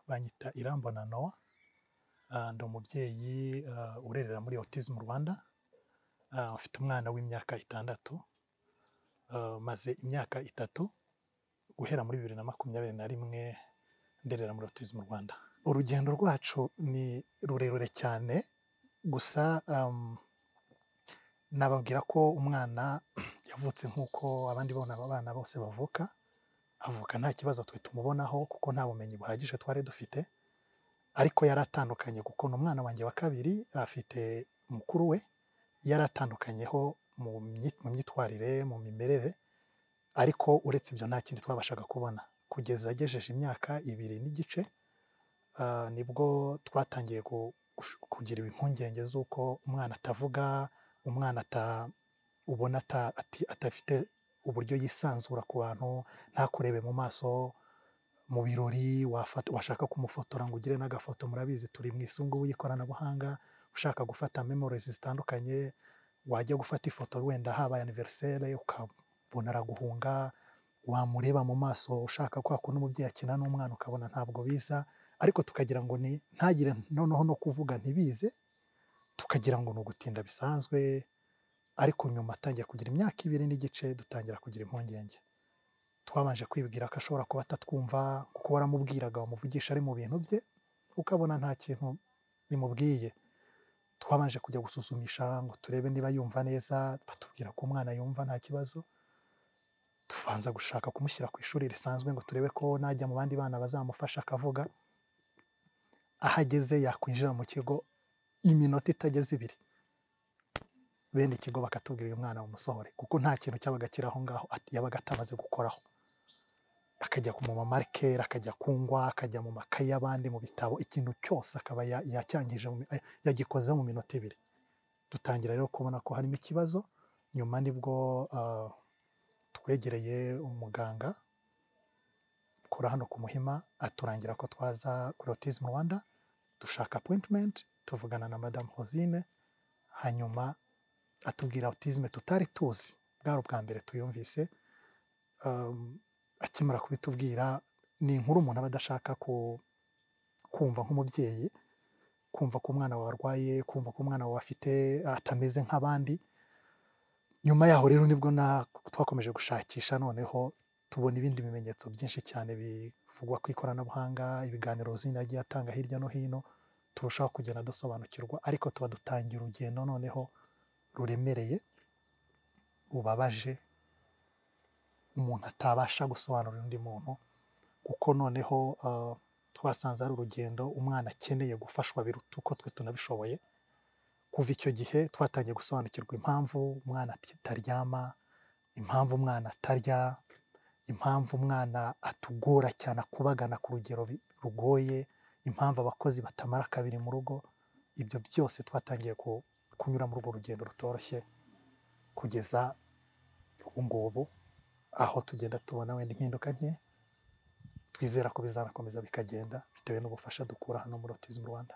banyita Irambona Noah, ndi umubyeyi urerera muri Autism Rwanda, mfite umwana w'imyaka 6, maze imyaka 3 guhera muri 2021 nderera muri Autism Rwanda. Urugendo rwacu ni rurerure cyane, gusa nababwira ko umwana yavutse nk'uko abandi bana bose bavuka, avuka nta kibazo twe tumubonaho kuko nta bumenyi buhagije twari dufite, ariko yaratandukanye kuko n'umwana wanjye wa kabiri afite mukuru we, yaratandukanyeho mu myitwarire, mu mimerere, ariko uretse ibyo nta kindi twabashaga kubona. Kugeza agejeje imyaka 2 n'igice, nibwo twatangiye kugira impungenge z'uko umwana atavuga, umwana ubona atafite uburyo yisanzura ku bantu, ntakurebe mu maso, mu birori washaka kumufotora ngo ugire n'agafoto. Murabizi turi mu isungu y'ikoranabuhanga, ushaka gufata memories zitandukanye, wajya gufata ifoto wenda habaye anniversaire ukabona araguhunga, wamureba mu maso ushaka kwa kundi umubyeyi akina n'umwana ukabona ntabwo biza, ariko tukagira ngo ntagire noneho no kuvuga ntibize, tukagira ngo ni ugutinda bisanzwe. Ariko nyuma atangiye kugira imyaka 2 n'igice dutangira kugira impungenge. Twabanje kwibwira ko ashobora kuba atatwumva kuko waramubwiraga wamuvugisha ari mu bintu bye ukabona nta kintu bimubwiye. Twabanje kujya gusuzumisha ngo turebe niba yumva neza, batubwira ko umwana yumva nta kibazo. Tubanza gushaka kumushyira ku ishuri risanzwe ngo turebe ko najya mu bandi bana bazamufasha akavuga. Ahageze yakwinjira mu kigo iminota itageze 2, bene ikigo bakatubwira uyu mwana umusohore kuko nta kintu cyabaga kiri aho ngaho yabaga atamaze gukoraho. Akajya mu mamarikeri, akajya kungwa, akajya mu makayi y'abandi, mu bitabo, ikintu cyose akaba yacyangije yagikozeho mu minota 2. Dutangira rero kubona ko harimo ikibazo. Nyuma nibwo twegereye umuganga ukora hano ku Muhima, aturangira ko twaza kuri Autism Rwanda, dushaka appointment, tuvugana na Madame Rosine, hanyuma atubwira autism tutari tuzi, bwari ubwa mbere tuyumvise. Akimara kubitubwira, ni inkuru umuntu aba adashaka kumva nk'umubyeyi, kumva ko umwana wawe arwaye, kumva ko umwana wawe atameze nk'abandi. Nyuma yaho rero nibwo twakomeje gushakisha, noneho tubona ibindi bimenyetso byinshi cyane bivugwa ku ikoranabuhanga, ibiganiro Rosine yagiye atanga hirya no hino, turushaho kugenda dusobanukirwa, ariko tuba dutangira urugendo noneho ruremereye, rubabaje, umuntu atabasha gusobanurira undi muntu, kuko noneho twasanze ari urugendo umwana akeneye gufashwa biruta uko twe tunabishoboye. Kuva icyo gihe twatangiye gusobanukirwa impamvu umwana ataryama, impamvu umwana atarya, impamvu umwana atugora cyane akubagana ku rugero rugoye, impamvu abakozi batamara 2 mu rugo. Ibyo byose twatangiye kunyura muri urwo rugendo rutoroshye kugeza ubu ngubu, aho tugenda tubona wenda impinduka nke. Twizera ko bizanakomeza bikagenda bitewe n'ubufasha dukura hano muri Autism Rwanda.